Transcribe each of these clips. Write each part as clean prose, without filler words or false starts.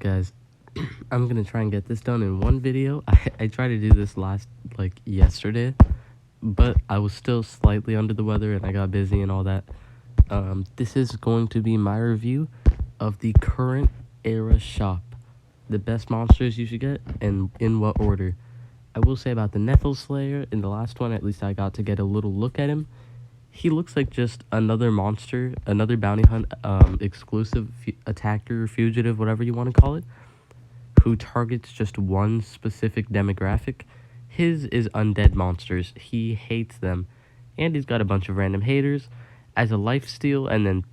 guys, I'm gonna try and get this done in one video. I tried to do this yesterday, but I was still slightly under the weather and I got busy and all that. This is going to be my review of the current era shop, the best monsters you should get, and in what order. I will say about the Nephil Slayer, in the last one at least I got to get a little look at him. He looks like just another monster, another bounty hunt exclusive attacker, fugitive, whatever you want to call it, who targets just one specific demographic. His is undead monsters. He hates them, and he's got a bunch of random haters as a lifesteal, and then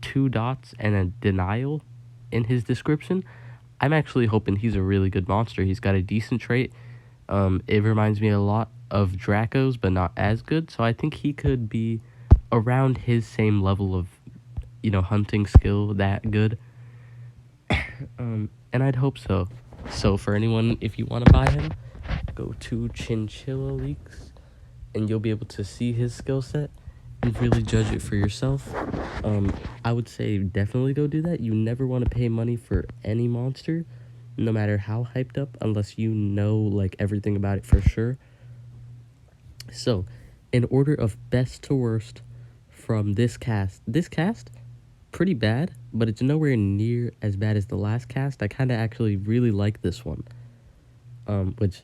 2 dots and a denial in his description. I'm actually hoping he's a really good monster. He's got a decent trait. It reminds me a lot of Draco's, but not as good. So I think he could be around his same level of, hunting skill, that good. And I'd hope so. So for anyone, if you want to buy him, go to Chinchilla Leaks, and you'll be able to see his skill set and really judge it for yourself. I would say definitely go do that. You never want to pay money for any monster, no matter how hyped up, unless you know everything about it for sure. So, in order of best to worst from this cast, pretty bad, but it's nowhere near as bad as the last cast. I kind of actually really like this one, which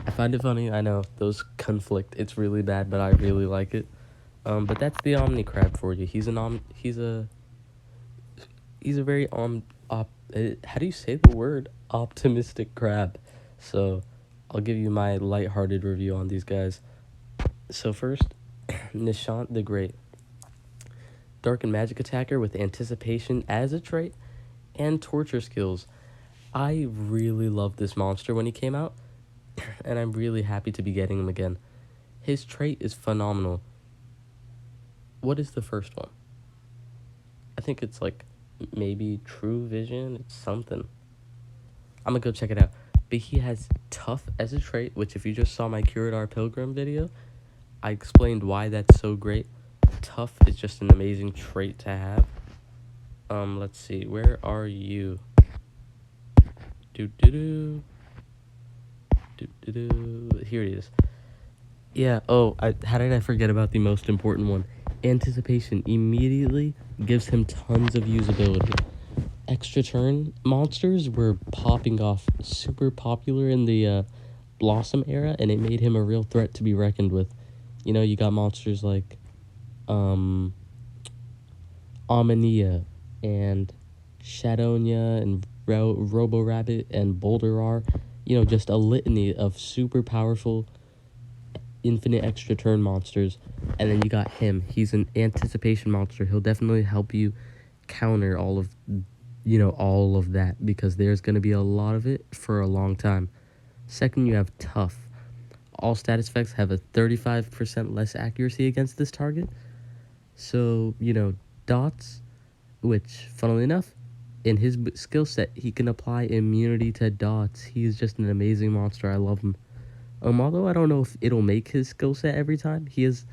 I find it funny. I know those conflict. It's really bad, but I really like it. But that's the Omni-Crab for you. He's a very how do you say the word? Optimistic crab. So I'll give you my lighthearted review on these guys. So first, Nishant the Great. Dark and magic attacker with anticipation as a trait and torture skills. I really loved this monster when he came out, and I'm really happy to be getting him again. His trait is phenomenal. What is the first one? I think it's maybe True Vision. It's something. I'm gonna go check it out. But he has tough as a trait, which if you just saw my Curadar Pilgrim video, I explained why that's so great. Tough is just an amazing trait to have. Let's see. Where are you? Here it is. Yeah, how did I forget about the most important one? Anticipation immediately gives him tons of usability. Extra turn monsters were popping off, super popular in the Blossom era, and it made him a real threat to be reckoned with. You got monsters like Omnia and Shadonia and Robo-Rabbit and Boulder-R. Just a litany of super powerful infinite extra turn monsters. And then you got him. He's an anticipation monster. He'll definitely help you counter all of that, because there's going to be a lot of it for a long time. Second, you have tough. All status effects have a 35% less accuracy against this target. So, dots, which, funnily enough, in his skill set, he can apply immunity to dots. He's just an amazing monster. I love him. Although I don't know if it'll make his skill set every time. He's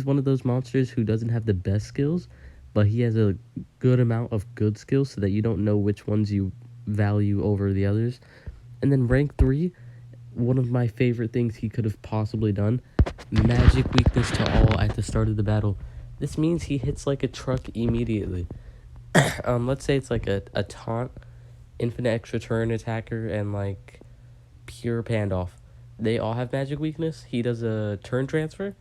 one of those monsters who doesn't have the best skills, but he has a good amount of good skills so that you don't know which ones you value over the others. And then rank 3, one of my favorite things he could have possibly done, magic weakness to all at the start of the battle. This means he hits like a truck immediately. Let's say it's like a taunt, infinite extra turn attacker, and pure Pandoff. They all have magic weakness. He does a turn transfer.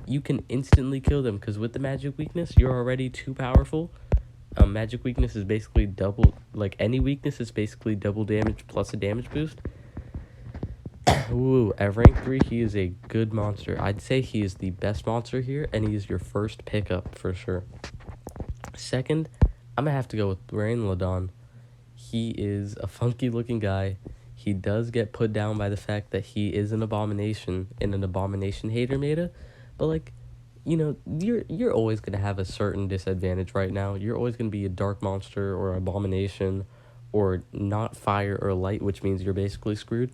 You can instantly kill them, because with the magic weakness, you're already too powerful. Magic weakness is basically double, any weakness is basically double damage plus a damage boost. Ooh, at rank 3, he is a good monster. I'd say he is the best monster here, and he is your first pickup for sure. Second, I'm going to have to go with Rainladon. He is a funky looking guy. He does get put down by the fact that he is an abomination in an abomination hater meta, but you're always going to have a certain disadvantage right now. You're always going to be a dark monster or abomination or not fire or light, which means you're basically screwed.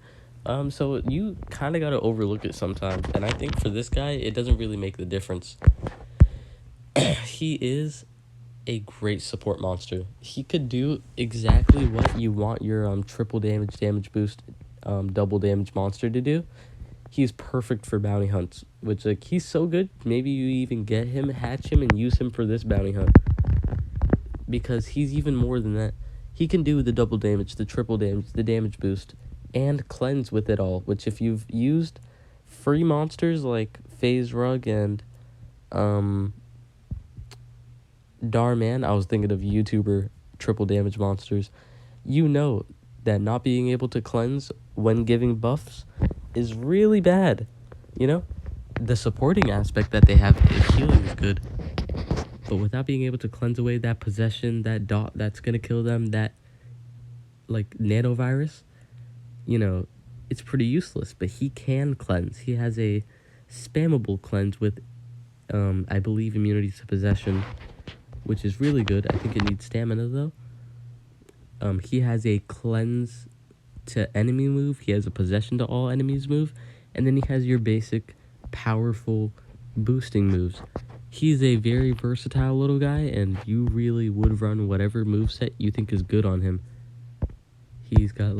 So you kind of got to overlook it sometimes, and I think for this guy, it doesn't really make the difference. He is a great support monster. He could do exactly what you want your triple damage boost, double damage monster to do. He's perfect for bounty hunts, which, like, he's so good. Maybe you even get him, hatch him, and use him for this bounty hunt, because he's even more than that. He can do the double damage, the triple damage, the damage boost, and cleanse with it all, which if you've used free monsters like Phase Rug and Darman, I was thinking of YouTuber triple damage monsters, you know that not being able to cleanse when giving buffs is really bad. You know, the supporting aspect that they have is healing is good, but without being able to cleanse away that possession, that dot that's gonna kill them, that like nanovirus, you know, it's pretty useless. But he can cleanse. He has a spammable cleanse with I believe immunity to possession, which is really good. I think it needs stamina though. He has a cleanse to enemy move. He has a possession to all enemies move, and then he has your basic powerful boosting moves. He's a very versatile little guy, and you really would run whatever moveset you think is good on him. He's got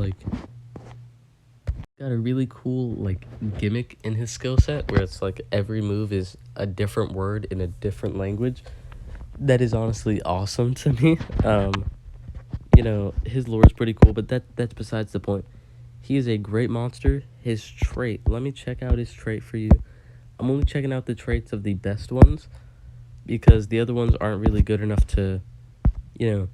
a really cool like gimmick in his skill set where it's like every move is a different word in a different language. That is honestly awesome to me. You know, his lore is pretty cool, but that's besides the point. He is a great monster. His trait, let me check out his trait for you. I'm only checking out the traits of the best ones, because the other ones aren't really good enough to, you know,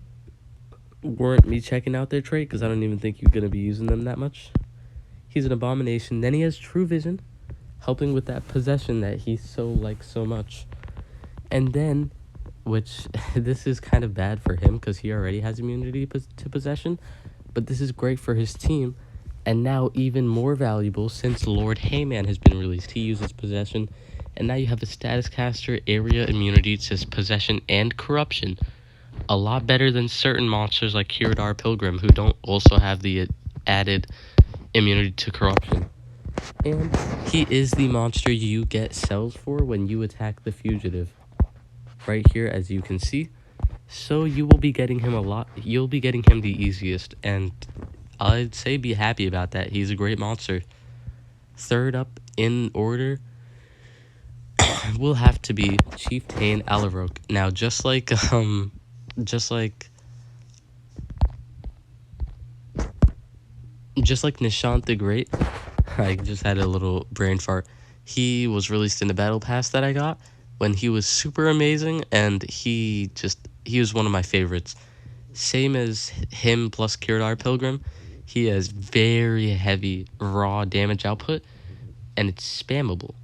warrant me checking out their trait, because I don't even think you're going to be using them that much. He's an abomination. Then he has true vision, helping with that possession that he so likes so much. And then, which this is kind of bad for him because he already has immunity to possession, but this is great for his team, and now even more valuable since Lord Heyman has been released. He uses possession, and now you have a status caster area immunity to possession and corruption. A lot better than certain monsters like Kiradar Pilgrim, who don't also have the added immunity to corruption. And he is the monster you get cells for when you attack the fugitive. Right here, as you can see. So you will be getting him you'll be getting him the easiest, and I'd say be happy about that. He's a great monster. Third up in order will have to be Chieftain Alarok. Now, just like Nishant the Great, I just had a little brain fart. He was released in the battle pass that I got when he was super amazing, and he was one of my favorites. Same as him plus Kiradar Pilgrim, he has very heavy raw damage output, and it's spammable.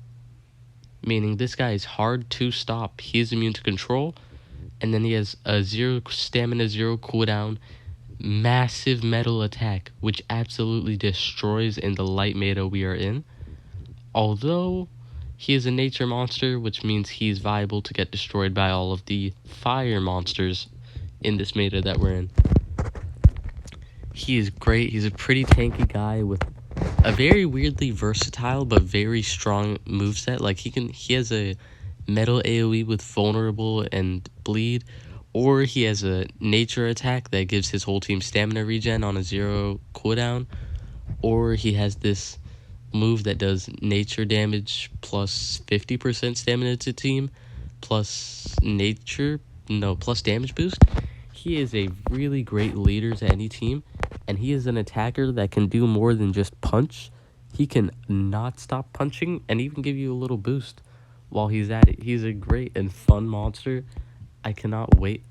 Meaning this guy is hard to stop. He is immune to control, and then he has a 0 stamina, 0 cooldown, massive metal attack, which absolutely destroys in the light meta we are in. Although he is a nature monster, which means he's viable to get destroyed by all of the fire monsters in this meta that we're in. He is great. He's a pretty tanky guy with a very weirdly versatile but very strong moveset. Like he has a metal AoE with vulnerable and bleed, or he has a nature attack that gives his whole team stamina regen on a 0 cooldown, or he has this move that does nature damage plus 50% stamina to team plus plus damage boost. He is a really great leader to any team, and he is an attacker that can do more than just punch. He can not stop punching and even give you a little boost while he's at it. He's a great and fun monster. I cannot wait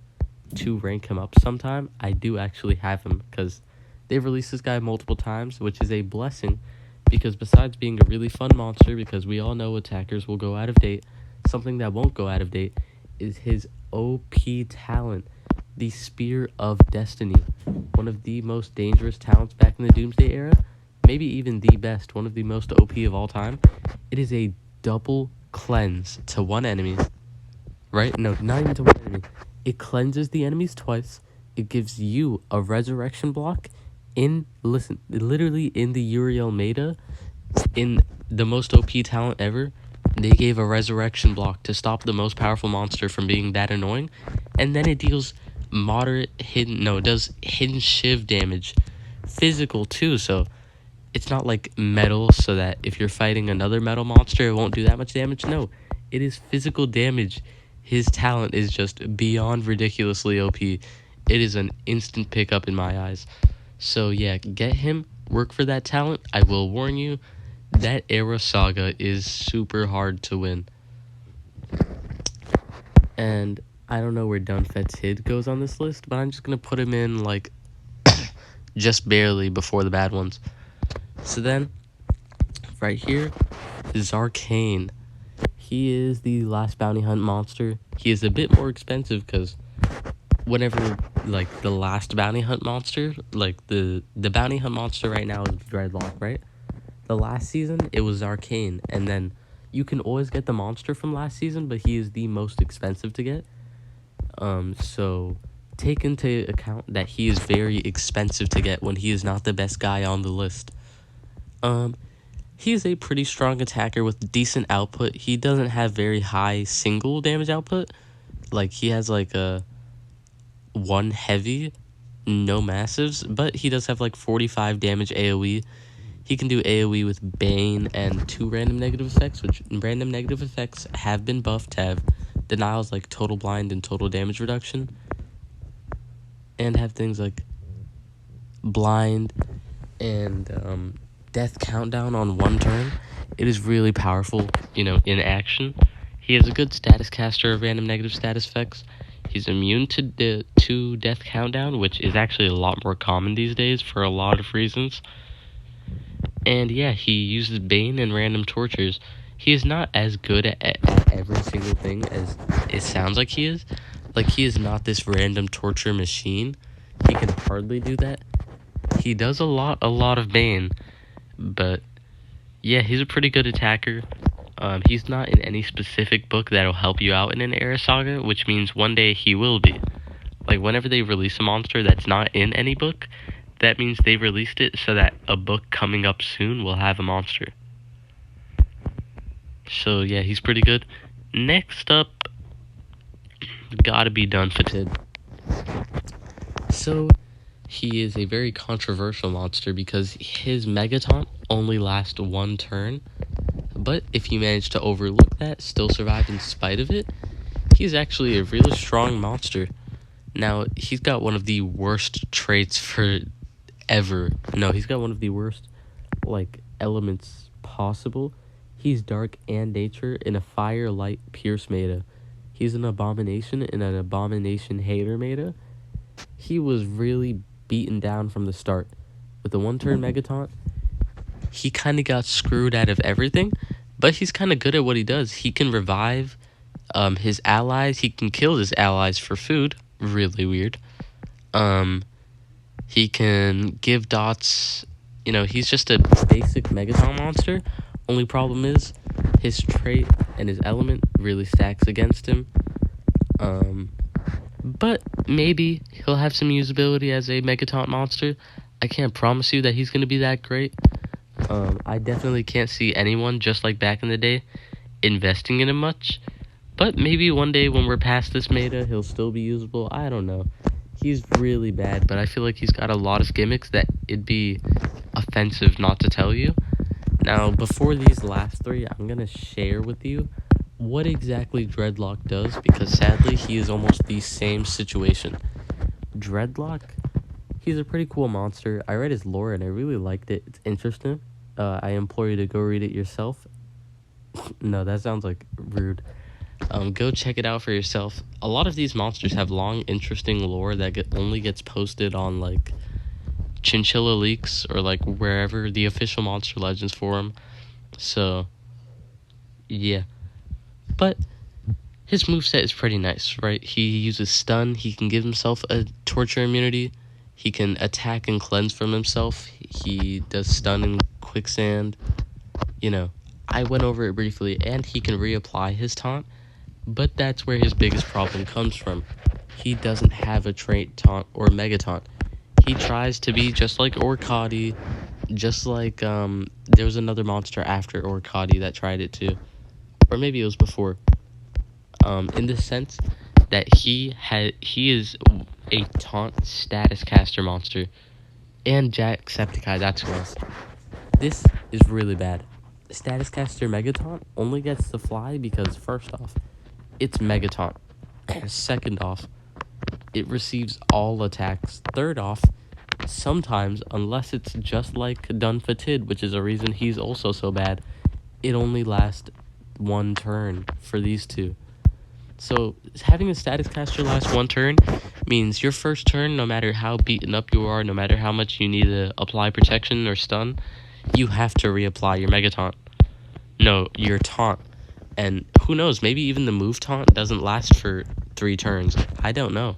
to rank him up sometime. I do actually have him because they've released this guy multiple times, which is a blessing, because besides being a really fun monster, because we all know attackers will go out of date, something that won't go out of date is his OP talent, the Spear of Destiny, one of the most dangerous talents back in the Doomsday era, maybe even the best, one of the most OP of all time. It is a double cleanse to one enemy, right? No, not even to one enemy. It cleanses the enemies twice. It gives you a resurrection block literally in the Uriel meta, in the most OP talent ever. They gave a resurrection block to stop the most powerful monster from being that annoying, and then it deals moderate hidden, no, it does hidden shiv damage, physical too, so it's not like metal, so that if you're fighting another metal monster, it won't do that much damage. No, it is physical damage. His talent is just beyond ridiculously OP. It is an instant pickup in my eyes. So yeah, get him, work for that talent. I will warn you, that era Saga is super hard to win. And I don't know where Dunfet's Hid goes on this list, but I'm just gonna put him in like just barely before the bad ones. So then, right here is Arcane. He is the last bounty hunt monster. He is a bit more expensive because whenever, like, the last bounty hunt monster, like the bounty hunt monster right now is Dreadlock, right? The last season, it was Arcane, and then you can always get the monster from last season, but he is the most expensive to get. So take into account that he is very expensive to get when he is not the best guy on the list. He is a pretty strong attacker with decent output. He doesn't have very high single damage output. Like, he has like a 1 heavy, no massives, but he does have like 45 damage AoE. He can do AoE with Bane and 2 random negative effects, which random negative effects have been buffed to have denials like total blind and total damage reduction, and have things like blind and death countdown on 1 turn. It is really powerful, in action. He has a good status caster of random negative status effects. He's immune to death countdown, which is actually a lot more common these days for a lot of reasons. And yeah, he uses Bane and random tortures. He is not as good at every single thing as it sounds like he is. Like, he is not this random torture machine. He can hardly do that. He does a lot of Bane, but yeah, he's a pretty good attacker. He's not in any specific book that'll help you out in an era saga, which means one day he will be. Like, whenever they release a monster that's not in any book, that means they released it so that a book coming up soon will have a monster. So yeah, he's pretty good. Next up, gotta be Dunfetid. So he is a very controversial monster because his Mega Taunt only lasts 1 turn. But if you manage to overlook that, still survive in spite of it, he's actually a really strong monster. Now, he's got one of the worst traits for ever. No, he's got one of the worst, like, elements possible. He's dark and nature in a fire, light, pierce meta. He's an abomination in an abomination hater meta. He was really beaten down from the start. With the 1 turn Mega Taunt, he kind of got screwed out of everything, but he's kind of good at what he does. He can revive his allies. He can kill his allies for food. Really weird. He can give dots. He's just a basic Megaton monster. Only problem is his trait and his element really stacks against him. But maybe he'll have some usability as a Megaton monster. I can't promise you that he's going to be that great. I definitely can't see anyone, just like back in the day, investing in him much. But maybe one day when we're past this meta, he'll still be usable. I don't know. He's really bad, but I feel like he's got a lot of gimmicks that it'd be offensive not to tell you. Now, before these last 3, I'm going to share with you what exactly Dreadlock does, because sadly, he is almost the same situation. Dreadlock, he's a pretty cool monster. I read his lore and I really liked it. It's interesting. I implore you to go read it yourself. No, that sounds like rude. Go check it out for yourself. A lot of these monsters have long, interesting lore that only gets posted on, like, Chinchilla Leaks or, like, wherever the official Monster Legends forum. So, yeah. But his moveset is pretty nice, right? He uses stun. He can give himself a torture immunity. He can attack and cleanse from himself. He does stun and quicksand. I went over it briefly, and he can reapply his taunt. But that's where his biggest problem comes from. He doesn't have a trait taunt or mega taunt. He tries to be just like Orcadi, just like, there was another monster after Orcadi that tried it too. or maybe it was before. In the sense that he is a taunt status caster monster, and Jacksepticeye, that's who else. This is really bad. Status caster Megataunt only gets to fly because first off, it's Megataunt. Second off, it receives all attacks. Third off, sometimes, unless it's just like Dunfatid, which is a reason he's also so bad, it only lasts one turn for these two. So having a status caster last one turn means your first turn, no matter how beaten up you are, no matter how much you need to apply protection or stun, you have to reapply your Mega Taunt. No, your taunt. And who knows, maybe even the move taunt doesn't last for 3 turns. I don't know.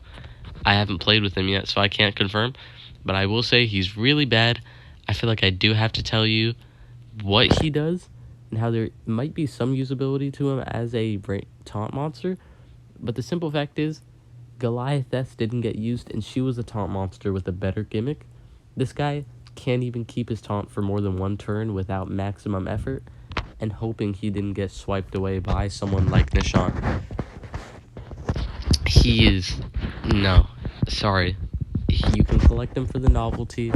I haven't played with him yet, so I can't confirm. But I will say he's really bad. I feel like I do have to tell you what he does and how there might be some usability to him as a taunt monster. But the simple fact is, Goliathess didn't get used, and she was a taunt monster with a better gimmick. This guy can't even keep his taunt for more than 1 turn without maximum effort, and hoping he didn't get swiped away by someone like Nishant. He is... no. Sorry. You can collect him for the novelty.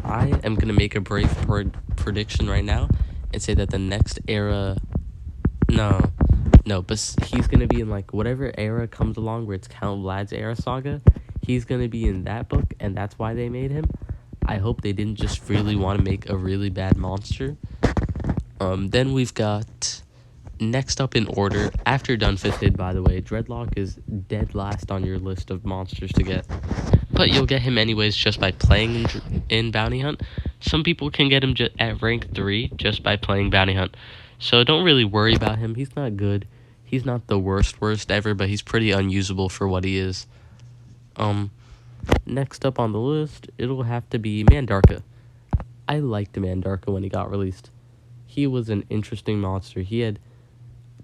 I am going to make a brave prediction right now and say that the next era... No, but he's going to be in, like, whatever era comes along where it's Count Vlad's era saga. He's going to be in that book, and that's why they made him. I hope they didn't just really want to make a really bad monster. Then we've got... next up in order, after Dunfatid, by the way, Dreadlock is dead last on your list of monsters to get. But you'll get him anyways just by playing in Bounty Hunt. Some people can get him at rank 3 just by playing Bounty Hunt. So don't really worry about him. He's not good. He's not the worst ever, but he's pretty unusable for what he is. Next up on the list, it'll have to be Mandarka. I liked Mandarka when he got released. He was an interesting monster. He had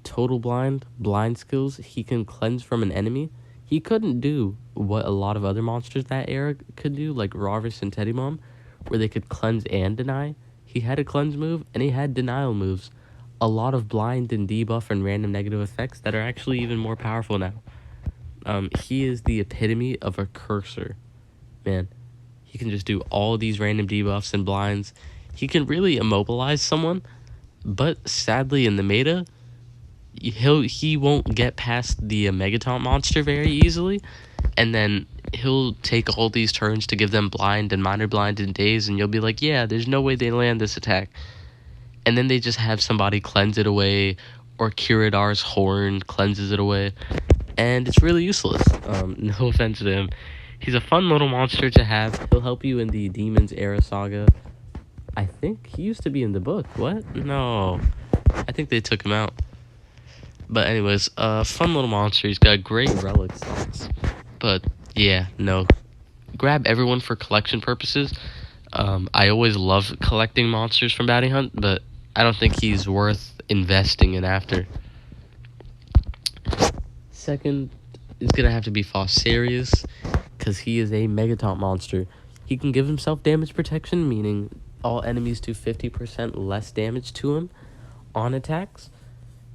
total blind skills. He can cleanse from an enemy. He couldn't do what a lot of other monsters that era could do, like Ravus and Teddymon, where they could cleanse and deny. He had a cleanse move, and he had denial moves. A lot of blind and debuff and random negative effects that are actually even more powerful now. He is the epitome of a cursor. Man, he can just do all these random debuffs and blinds. He can really immobilize someone, but sadly in the meta, he won't get past the Megataunt monster very easily, and then he'll take all these turns to give them blind and minor blind and daze, and you'll be like, yeah, there's no way they land this attack. And then they just have somebody cleanse it away, or Kiridar's horn cleanses it away, and it's really useless. No offense to him. He's a fun little monster to have. He'll help you in the Demons Era saga. I think he used to be in the book. What? No. I think they took him out. But anyways, fun little monster. He's got great relic stats. But yeah, no. Grab everyone for collection purposes. I always love collecting monsters from Bounty Hunt, but I don't think he's worth investing in after. Second is going to have to be Fossarius, because he is a Megataunt monster. He can give himself damage protection, meaning all enemies do 50% less damage to him on attacks.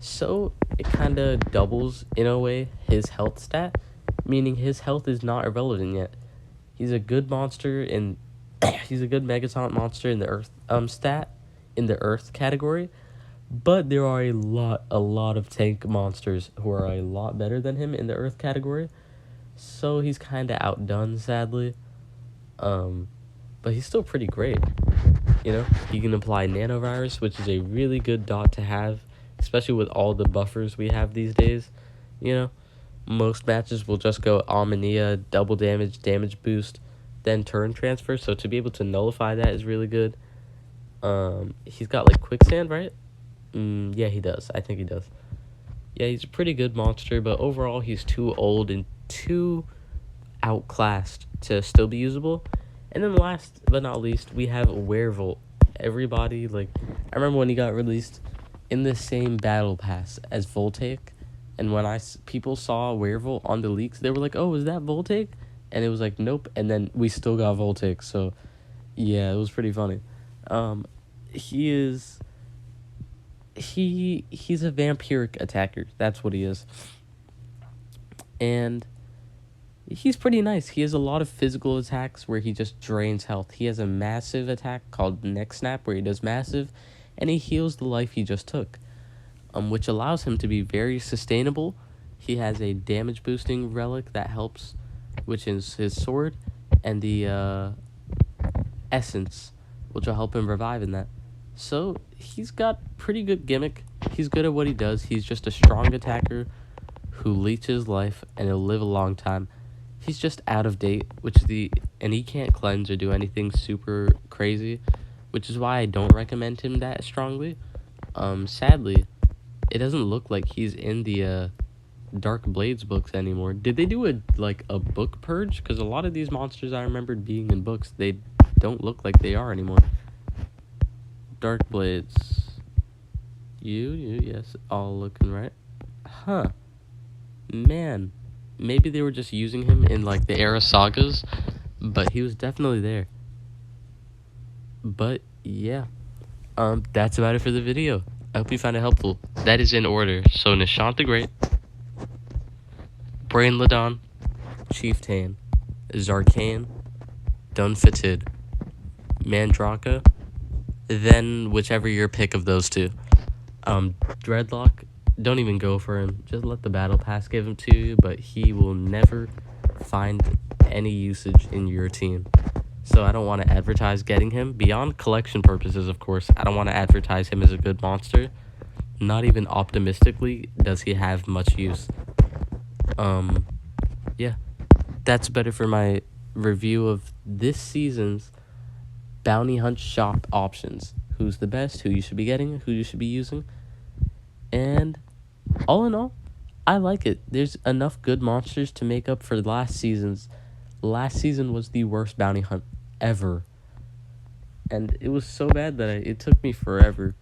So it kind of doubles, in a way, his health stat, meaning his health is not irrelevant yet. He's a good monster in... he's a good Megataunt monster in the Earth stat, in the Earth category, but there are a lot of tank monsters who are a lot better than him in the Earth category, so he's kind of outdone, sadly. But he's still pretty great. You know, he can apply Nanovirus, which is a really good dot to have, especially with all the buffers we have these days. You know, most matches will just go Omnia, double damage boost, then turn transfer, so to be able to nullify that is really good. He's got, like, Quicksand, right? Yeah, he does. I think he does. Yeah, he's a pretty good monster, but overall he's too old and too outclassed to still be usable. And then last but not least, we have Werevult. Everybody, like, I remember when he got released in the same battle pass as Voltaic, and when people saw Werevult on the leaks, they were like, oh, is that Voltaic? And it was like, nope, and then we still got Voltaic, so yeah, it was pretty funny. He is he's a vampiric attacker. That's what he is. And he's pretty nice. He has a lot of physical attacks where he just drains health. He has a massive attack called Neck Snap where he does massive, and he heals the life he just took, which allows him to be very sustainable. He has a damage boosting relic that helps, which is his sword, and the essence, which will help him revive in that. So he's got pretty good gimmick. He's good at what he does. He's just a strong attacker who leeches life and he'll live a long time. He's just out of date, and he can't cleanse or do anything super crazy, which is why I don't recommend him that strongly. Sadly, it doesn't look like he's in the Dark Blades books anymore. Did they do a book purge? Because a lot of these monsters I remembered being in books, they don't look like they are anymore. Dark Blades. Yes, all looking right. Huh. Man. Maybe they were just using him in, the era sagas, but he was definitely there. But, yeah. That's about it for the video. I hope you found it helpful. That is in order. So, Nishant the Great, Brain Ladon, Chieftain, Zarkane, Dunfitted, Mandraka, then whichever your pick of those two. Dreadlock, don't even go for him. Just let the battle pass give him to you, but he will never find any usage in your team. So I don't want to advertise getting him. Beyond collection purposes, of course, I don't want to advertise him as a good monster. Not even optimistically does he have much use. Yeah. That's better for my review of this season's Bounty Hunt shop options. Who's the best, who you should be getting, who you should be using. And all in all, I like it. There's enough good monsters to make up for last season's. Last season was the worst bounty hunt ever. And it was so bad that it took me forever.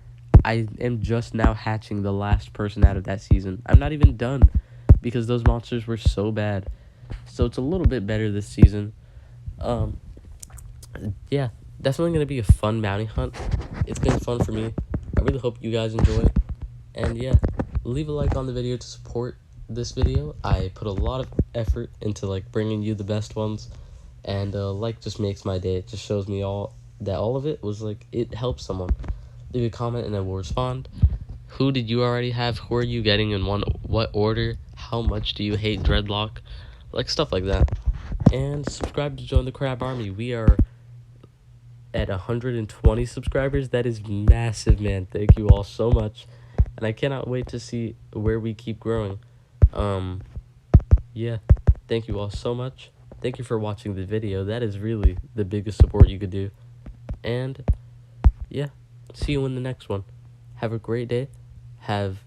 I am just now hatching the last person out of that season. I'm not even done because those monsters were so bad. So it's a little bit better this season. Yeah, definitely going to be a fun bounty hunt. It's been fun for me. I really hope you guys enjoy. And yeah, leave a like on the video to support this video. I put a lot of effort into bringing you the best ones, and like just makes my day. It just shows me all of it was it helps someone. Leave a comment and I will respond. Who did you already have? Who are you getting in what order? How much do you hate Dreadlock? Stuff like that. And subscribe to join the Crab Army. We are at 120 subscribers. That is massive, man. Thank you all so much. And I cannot wait to see where we keep growing. Yeah. Thank you all so much. Thank you for watching the video. That is really the biggest support you could do. And yeah, see you in the next one. Have a great day. Have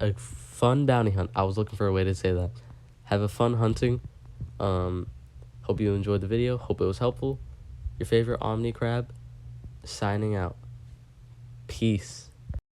a fun bounty hunt. I was looking for a way to say that. Have a fun hunting. Hope you enjoyed the video. Hope it was helpful. Your favorite Omni-Crab signing out. Peace.